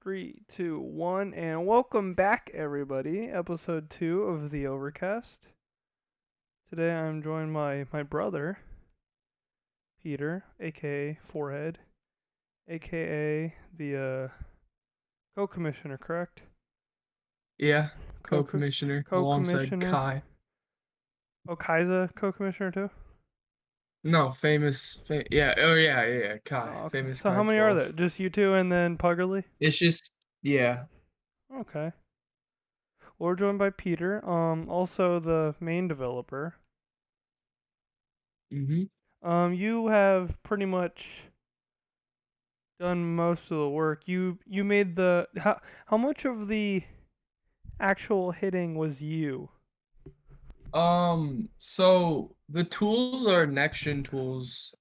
Three, two, one, and welcome back, everybody. Episode 2 of the Overcast. Today I'm joined by my brother, Peter, aka Forehead, aka the co-commissioner, correct? Yeah, Co co-commissioner alongside co-commissioner. Kai. Oh, Kai's co-commissioner too. No, yeah, oh yeah, Kai, Oh, okay. famous So how Kai many are there? 12. Just you two and then Puggerly? It's just, yeah. Okay. Well, we're joined by Peter, also the main developer. hmm You have pretty much done most of the work. You made the how much of the actual hitting was you? So the tools are next gen tools,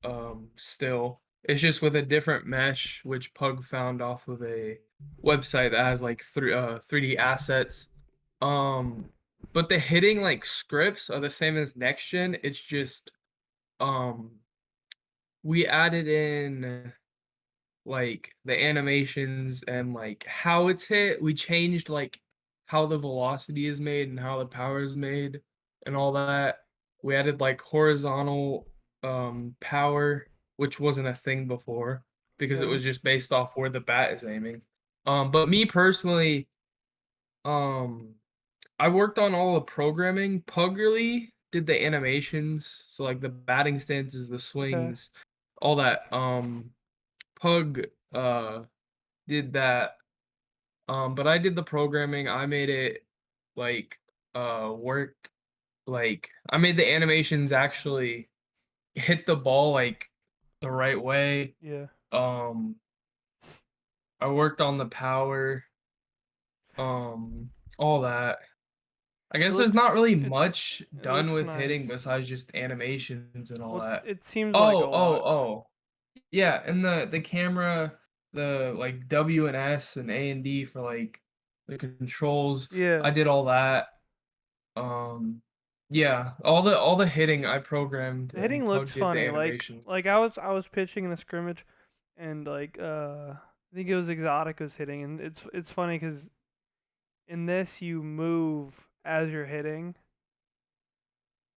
still. It's just with a different mesh, which Pug found off of a website that has like 3D assets. Um, but the hitting like scripts are the same as next gen. It's just, um, we added in like the animations and like how it's hit. We changed like how the velocity is made and how the power is made and all that. We added like horizontal power, which wasn't a thing before because it Okay. was just based off where the bat is aiming. But me personally, um I worked on all the programming. Puggerly did the animations, so like the batting stances, the Okay. swings, all that. Pug did that. But I did the programming. I made it like work like I made the animations actually hit the ball like the right way. Yeah. Um I worked on the power, all that. I It guess there's not looks really it's much it done looks with hitting nice. besides just animations and all Well, that. it seems like a Oh, oh, lot. oh. Yeah, and the camera, the like W and S and A and D for like the controls. I Yeah. did all that. Um, yeah, all the hitting I programmed The and hitting looks Pug did the funny. animations. Like I was pitching in the scrimmage and I think it was Exotic was hitting and it's funny cuz in this you move as you're hitting.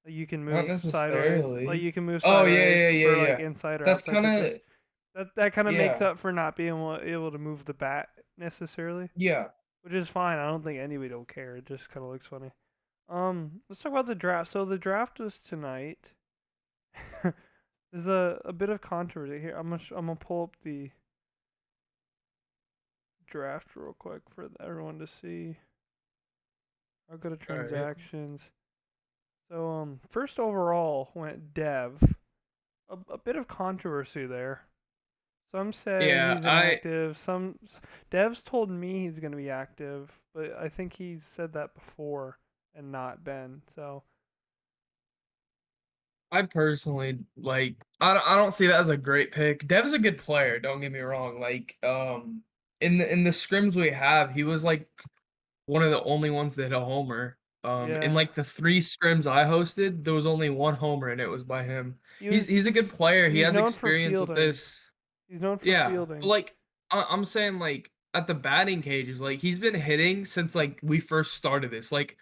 Like you can Not move sideways. Like necessarily. you can move Oh yeah, sideways yeah, yeah, for like yeah. inside or That's outside kind pitches. of That kind of makes yeah, up for not being able to move the bat necessarily, yeah. which is fine. I don't think anybody will care. It just kind of looks funny. Let's talk about the draft. So the draft was tonight. There's a bit of controversy here. I'm gonna pull up the draft real quick for everyone to see. I'll go to All right. transactions. So first overall went Dev. A bit of controversy there. Some say Yeah, he's I inactive. Some devs told me he's going to be active, but I think he's said that before and not been. So I personally like I don't see that as a great pick. Dev's a good player, don't get me wrong. Like in the scrims we have, he was like one of the only ones that hit a homer. In yeah, like the 3 scrims I hosted, there was only one homer and it was by him. he He's a good was player. He he's has known for experience with fielding. this. He's known for Yeah, but fielding. like I'm saying like at the batting cages, like he's been hitting since like we first started this. Like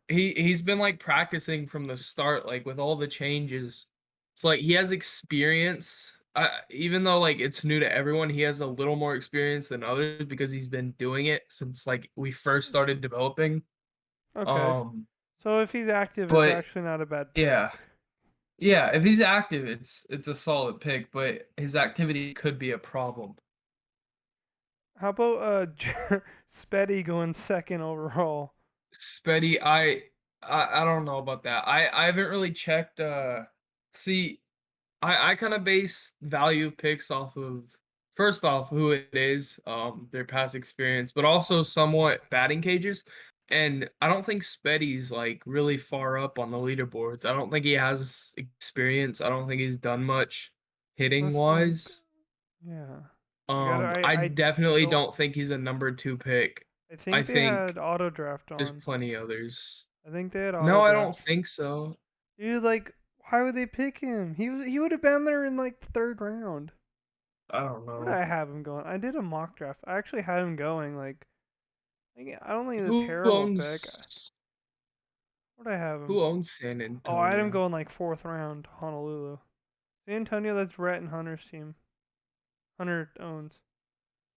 he's been like practicing from the start, like with all the changes. So like he has experience. Even though like it's new to everyone, he has a little more experience than others because he's been doing it since like we first started developing. Okay, Um, so if he's active, it's but actually not a bad pick. yeah, yeah, if he's active, it's a solid pick, but his activity could be a problem. How about Spetty going second overall? Spetty, I don't know about that. I haven't really checked. See, I kind of base value of picks off of first off who it is, their past experience, but also somewhat batting cages. And I don't think Spetty's like really far up on the leaderboards. I don't think he has experience. I don't think he's done much hitting Let's look. wise. Yeah, I got. I I definitely don't. don't think he's a number 2 pick. I I think they had think auto draft there's on. plenty others. I think they had auto No, I draft. don't think so. Dude, like, why would they pick him? He would have been there in like the third round. I don't Where did know. I have him going? I did a mock draft. I actually had him going like I don't think it's a Who terrible pick. owns Where did I have him? who owns San Oh, I had him Antonio? going like fourth round, Honolulu. San Antonio, that's Rhett and Hunter's team. Hunter owns.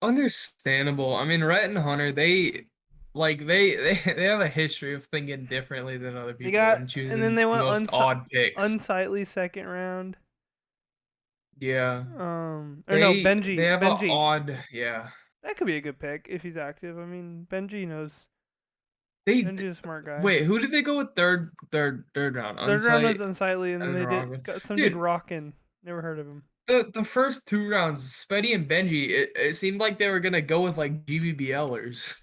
Understandable. I mean, Rhett and Hunter, they have a history of thinking differently than other They people got, and and then choosing they the went most odd picks. unsightly second round. Yeah. Or no, They have a Benji. odd, yeah. That could be a good pick if he's active. I mean, Benji knows. They Benji's a smart guy. Wait, who did they go with third round? Third round was Unsight unsightly, and then and they Rockman. got some dude Dude, rockin'. Never heard of him. the first two rounds, Spetty and Benji, it seemed like they were gonna go with like GVBLers,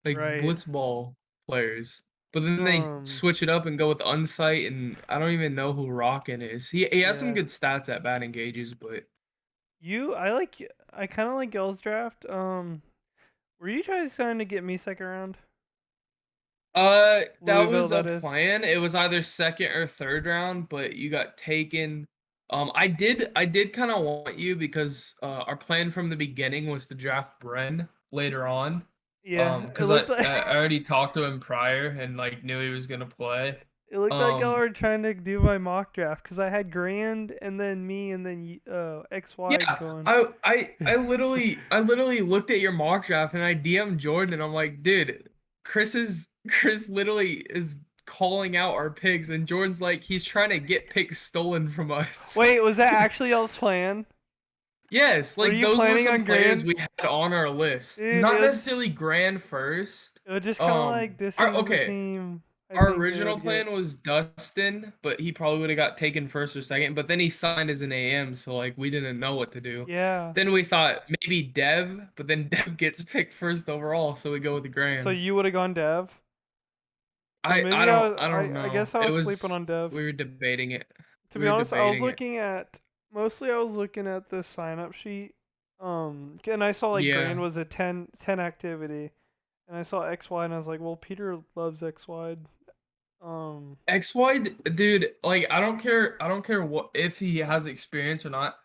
like Right. blitzball players. But then they Um. switch it up and go with Unsight, and I don't even know who Rockin' is. He has some Yeah. good stats at batting gauges, but I like. I kind of like y'all's draft. Were you trying to get me second round? that Louisville, was a that is. plan. It was either second or third round, but you got taken. I did kind of want you because our plan from the beginning was to draft Bren later on. Yeah. It Because I, looked like. I already talked to him prior and like knew he was gonna play. It looked like y'all Um, were trying to do my mock draft because I had Grand and then me and then XY yeah, going. I literally looked at your mock draft and I DM'd Jordan and I'm like, dude, Chris literally is calling out our picks and Jordan's like, he's trying to get picks stolen from us. Wait, was that actually y'all's plan? Yes, Were like you those were planning some on players Grand? we had on our list. Dude, Not necessarily grand first. it was just kind of like this is the Okay, team I our think they original would get. plan was Dustin, but he probably would have got taken first or second. But then he signed as an AM, so like we didn't know what to do. Yeah. Then we thought maybe Dev, but then Dev gets picked first overall, so we go with the So Grand. you would have gone Dev. So I maybe don't I don't I know. guess I It was sleeping was on Dev. we were debating it. To We be were honest, I was debating it. looking at mostly I was looking at the sign up sheet. And I saw like Grand Yeah. was a 10 activity, and I saw XY and I was like, well, Peter loves XY. Um, XY, dude, like I don't care what if he has experience or not.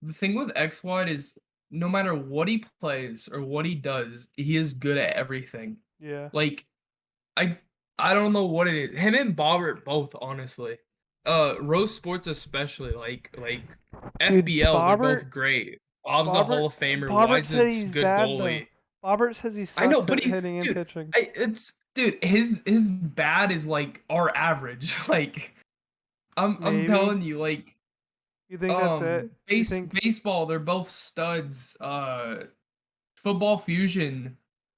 The thing with XY is no matter what he plays or what he does, he is good at everything. yeah. Like I I don't know what it is. Him and Bobbert both, honestly. Rose Sports especially, like Dude, FBL, they're both great. Bob's a Hall of Famer. Bobbert Wide's a said he's good bad though. goalie. Bobbert says he I know, sucks but at hitting and dude, pitching. his bad is like our average. Like I'm Maybe. telling you, like You think that's it? You think? baseball, they're both studs. Football Fusion,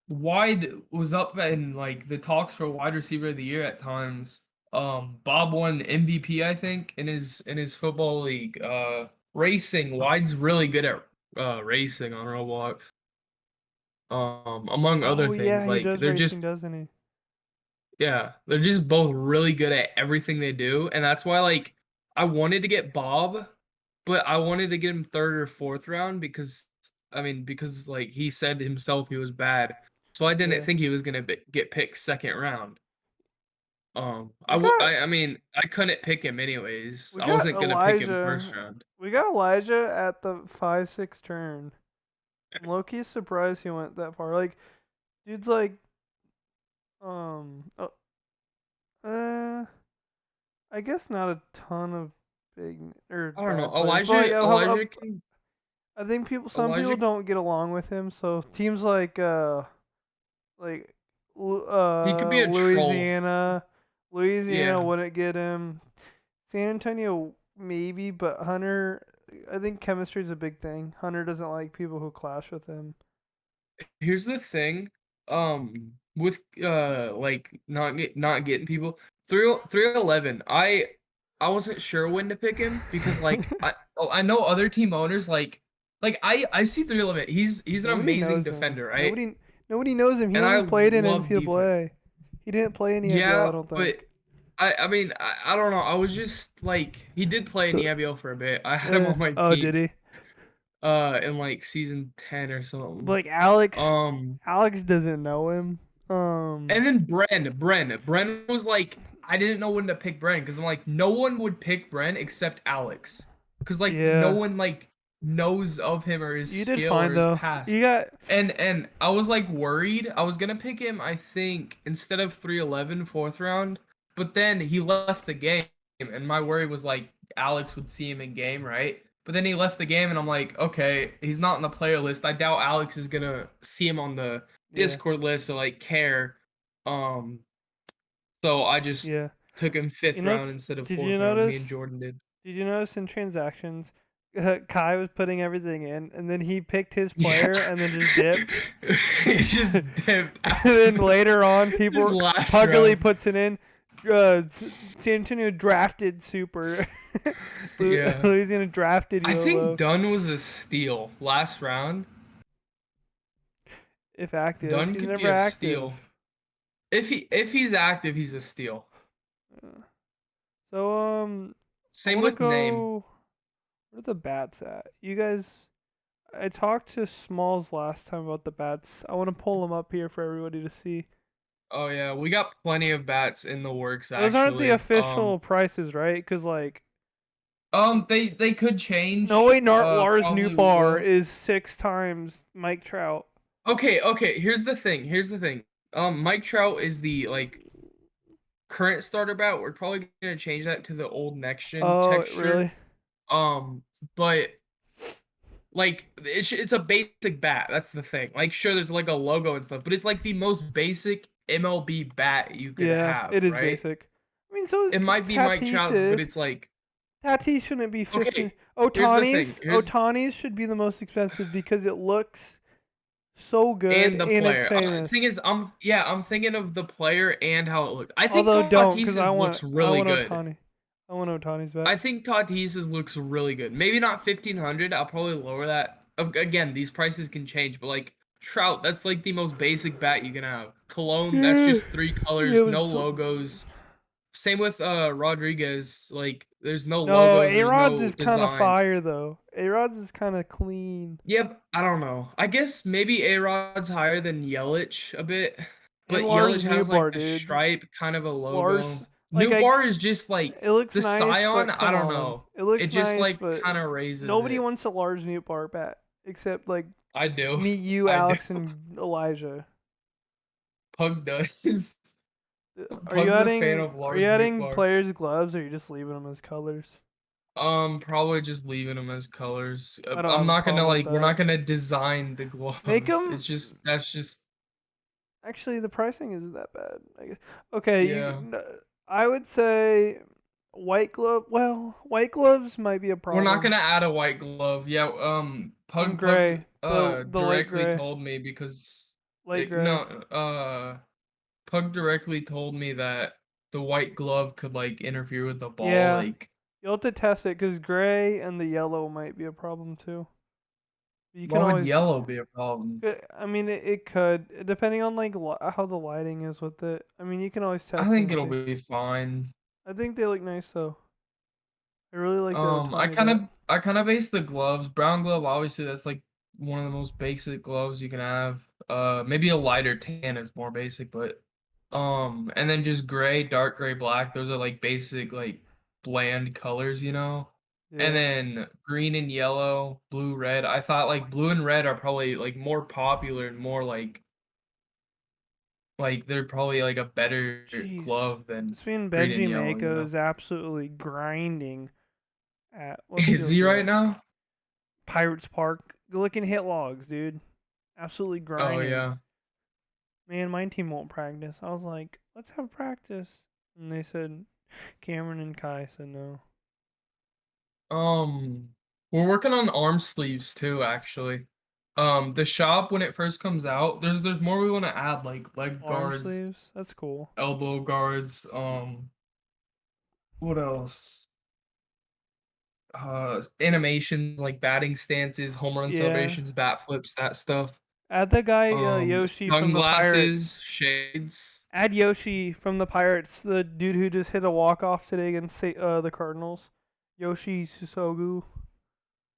Wide was up in like the talks for wide receiver of the year at times. Bob won MVP, I think, in his football league. Racing, Wide's really good at racing on Roblox. Among other Oh things, yeah, he like does racing, doesn't he? they're just both really good at everything they do, and that's why like I wanted to get Bob, but I wanted to get him third or fourth round because because like he said himself he was bad, so I didn't Yeah. think he was gonna get picked second round. We got I couldn't pick him anyways. we I got wasn't gonna pick him first Elijah. round. We got Elijah at the 5-6 turn. I'm low-key surprised he went that far. Like, dude's like, um, uh, uh, I guess not a ton of big or I don't know. bad players, but like, I think some people Elijah don't get along with him. So teams like like he could be a troll. Louisiana Yeah. wouldn't get him. San Antonio maybe, but Hunter, I think chemistry is a big thing. Hunter doesn't like people who clash with him. Here's the thing, with like not getting people through 311. I wasn't sure when to pick him because like I know other team owners like I see 311. He's an Nobody amazing knows him. defender, right? Nobody knows him. He And only I played in love defense. NCAA. He didn't play in EIBL, I Yeah, don't but think. I don't know. I was just like he did play in EIBL for a bit. I had him on my Oh, team did he? in like season 10 or something. Like Um Alex doesn't know him. And then Bren was like, I didn't know when to pick Bren because I'm like, no one would pick Bren except Alex, because like no Yeah. one like knows of him or his You did skill or fine his though. past. You got And I was like worried. I was gonna pick him, I think, instead of 311 fourth round, but then he left the game, and my worry was like Alex would see him in game, right? But then he left the game, and I'm like, okay, he's not on the player list. I doubt Alex is gonna see him on the yeah, Discord list or like care. Um, so I just yeah. took him You fifth know, round instead of did you fourth round. Me and notice? Jordan did. Did you notice in transactions, Kai was putting everything in, and then he picked his Yeah. player and then just dipped. He just dipped And after then the later on, this people last Puggley round. puts it in. Santino drafted super. Yeah. Louisiana drafted I think YOLO Dunn was a steal last round. if active. Dunn He's could be never a active. steal. If he's active, he's a steal. Uh, So I Same want to with name. go. Where are the bats at? You guys, I talked to Smalls last time about the bats. I want to pull them up here for everybody to see. Oh yeah, we got plenty of bats in the works Those aren't the actually. official prices, right? Cause like, They could no change. way, Nart Lars Probably Nootbaar will. is 6 times Mike Trout. Okay. Here's the thing. Here's the thing. Mike Trout is the like current starter bat. We're probably gonna change that to the old next gen Oh, texture. really? Um, but like it's a basic bat. That's the thing. Like sure, there's like a logo and stuff, but it's like the most basic MLB bat you could Yeah, it have, is right? basic. I mean, so It might be Mike Tatis Trout's, but is. it's like Tatis shouldn't be 15. okay. Here's the thing. Here's Otani's should be the most expensive because it looks so good and the and it's player. famous. Thing is, I'm thinking of the player and how it looked. I think Although don't, because Tatis's looks I really want good. Otani. I want Otani's bet. I think Tatis's looks really good. Maybe not 1500. I'll probably lower that. Again, these prices can change, but like Trout, that's like the most basic bat you can have. Cologne, that's Yeah, just three it colors, no was. logos. Same with Rodriguez. Like there's no No, logos, A there's Rod's no is kind of design. fire though. A Rod's is kind of clean. Yep, I don't know. I guess maybe A-Rod's higher than Yelich a bit, And but Lars Yelich has like Nootbaar, the dude. stripe, kind of a Lars, logo. like New I, bar is just like it looks the nice, Scion. but I come don't on. know. It looks It just nice, like but kind of raises nobody it. wants a Lars Nootbaar bet except like I do. me, you, I do. Alex, and Elijah. Pug does. Are you Pug's a fan adding? of Are you Lars adding Nootbaar. players' gloves, or are you just leaving them as colors? Probably just leaving them as colors. I don't I'm have a not gonna problem with like. We're that. not gonna design the Make gloves. them. It's just that's just Actually, the pricing isn't that bad. I guess. Okay, yeah. I would say white glove. Well, white gloves might be a We're not problem. gonna add a white glove. Yeah, And Pug gray, the light directly gray, told me because light it, gray. no Pug directly told me that the white glove could like interfere with the ball. Yeah, Like, you'll have to test it because gray and the yellow might be a problem too. You why can would always. yellow be a problem? I mean, it could depending on like how the lighting is with it. I mean, you can always I test it think and it'll see. be fine. I think they look nice though. I really like that Um, I Otani kind bet. of I kind of base the gloves. Brown glove, obviously, that's like one of the most basic gloves you can have. Maybe a lighter tan is more basic, but and then just gray, dark gray, black. Those are like basic, like bland colors, you know. And Yeah. then green and yellow, blue, red. I thought like blue and red are probably like more popular and more like they're probably like a better Jeez. glove than This man green and Benji yellow, you Mako know. is absolutely grinding at. Let's Is go he here. right now? Pirates Park. Go look and hit logs, dude. Absolutely Oh grinding. yeah. Man, my team won't practice. I was like, let's have practice. And they said, Cameron and Kai said no. Um, we're working on arm sleeves too, actually. The shop when it first comes out, there's more we want to add, like leg Arm guards, sleeves? That's cool. elbow guards, what else? Animations like batting stances, home run Yeah. celebrations, bat flips, that stuff. Add the guy Yoshi from the Sunglasses, Pirates. shades. Add Yoshi from the Pirates, the dude who just hit a walk off today against the Cardinals. Yoshi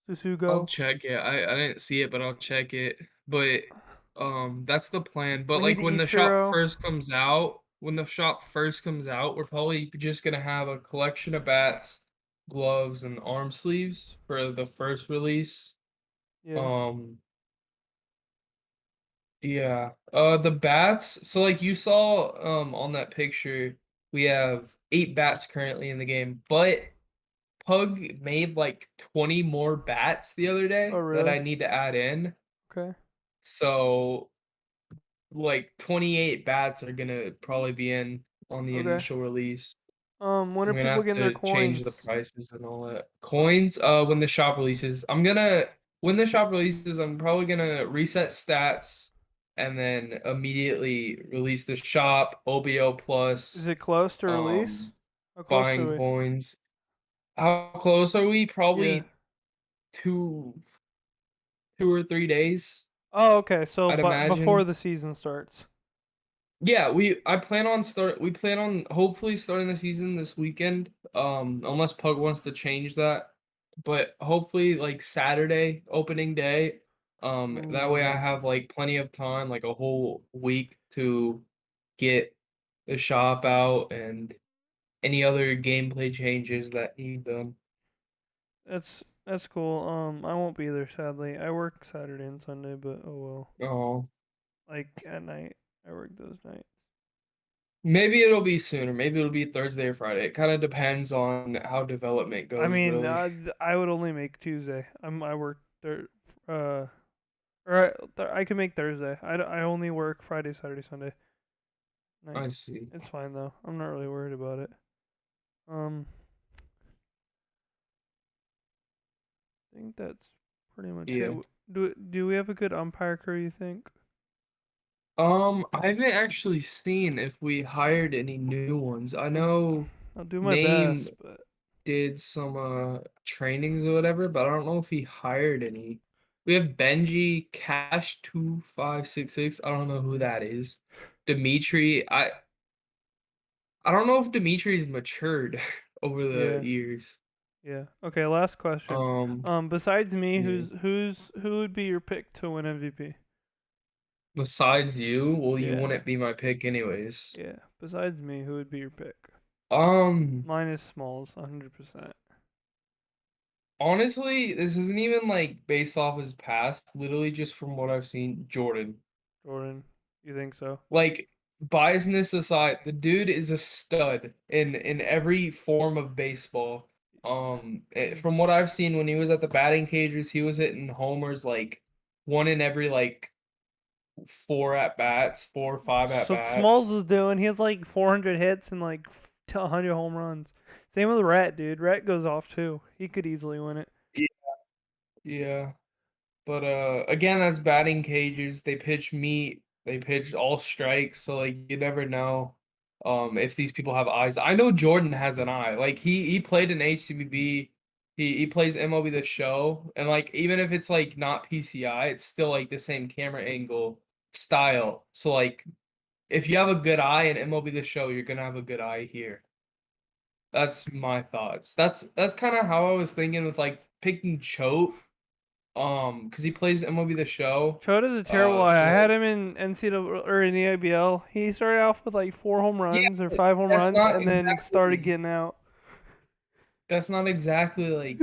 I'll Susugo. check it. I didn't see it, but I'll check it. But that's the plan. But We need like when the shop Ichiro. first comes out, we're probably just gonna have a collection of bats gloves, and arm sleeves for the first release. Yeah. Um, yeah. The bats. So like you saw on that picture, we have 8 bats currently in the game, but Pug made like 20 more bats the other Oh, day that really? I need to add in. Okay. So like 28 bats are gonna probably be in on the Okay. initial release. When are I'm gonna people have getting their to change the coins? prices and all that. Oh, Coins, when the shop releases. When the shop releases, I'm probably gonna reset stats and then immediately release the shop, OBO is plus, it close to release? um, How close are buying we? coins. How close are we? Yeah. Probably two 2 or 3 days, Oh, okay. So, I'd but before imagine. the season starts. Yeah, we plan on hopefully starting the season this weekend. Unless Pug wants to change that. But hopefully like Saturday opening day. That way I Ooh. have like plenty of time, like a whole week to get the shop out and any other gameplay changes that need done. That's cool. I won't be there sadly. I work Saturday and Sunday, but oh well. Oh, Like at night, I work those nights. maybe it'll be sooner. Maybe it'll be Thursday or Friday. It kind of depends on how development I goes, mean, really. I would only make Tuesday. I work uh, or I can make Thursday. I only work Friday, Saturday, Sunday I nights. see. It's fine though. I'm not really worried about it. Um, I think that's pretty much it. Yeah. Do we have a good umpire crew? You think? I haven't actually seen if we hired any new ones. I I'll know I'll do my Name best, but did some trainings or whatever, but I don't know if he hired any. We have Benji Cash 2566. I don't know who that is. Dimitri, I don't know if Dimitri's matured over the yeah. years. Yeah. Okay, last question. Um, Besides me, yeah. who would be your pick to win MVP? Besides you, well, you Yeah. wouldn't be my pick anyways. Yeah. Besides me, who would be your pick? Um, Mine is Smalls, 100%. Honestly, this isn't even like based off his past, literally just from what I've seen, Jordan. Jordan, you think so? Like biasness aside, the dude is a stud in every form of baseball. From what I've seen when he was at the batting cages, he was hitting homers like one in every like 4 at bats, 4 or 5 at So Smalls bats. is doing. He has like 400 hits and like 100 home runs. Same with Rhett, dude. Rhett goes off too. He could easily win it. Yeah. Yeah. But again, that's batting cages. They pitch meat. They pitch all strikes. So like you never know if these people have eyes. I know Jordan has an eye. Like he played in HTBB. He plays MLB The Show, and like even if it's like not PCI, it's still like the same camera angle style. So like if you have a good eye in MLB The Show, you're gonna have a good eye here. That's my thoughts. That's kind of how I was thinking with like picking Choate because he plays MLB The Show. Choda's a terrible eye. I So had like, him in NCAA or in the ABL. He started off with like 4 home yeah, runs or but 5 home that's runs, not and then started exactly getting out. that's not exactly like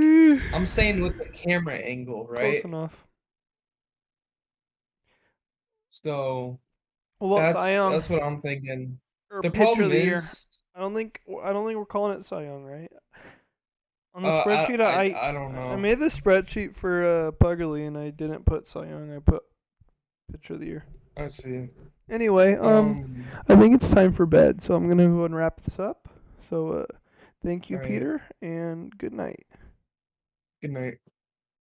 I'm saying with the camera angle, Close right? enough. So What about Cy Young that's what I'm thinking. or The Pitcher of problem the Year? is, I don't think we're calling it Cy Young, right? On the spreadsheet, I don't I know. made the spreadsheet for Puggerly and I didn't put Cy Young. I put Pitcher of the Year. I see. Anyway, Um, I think it's time for bed, so I'm gonna go and wrap this up. So, thank you, all right. Peter, and good night. Good night.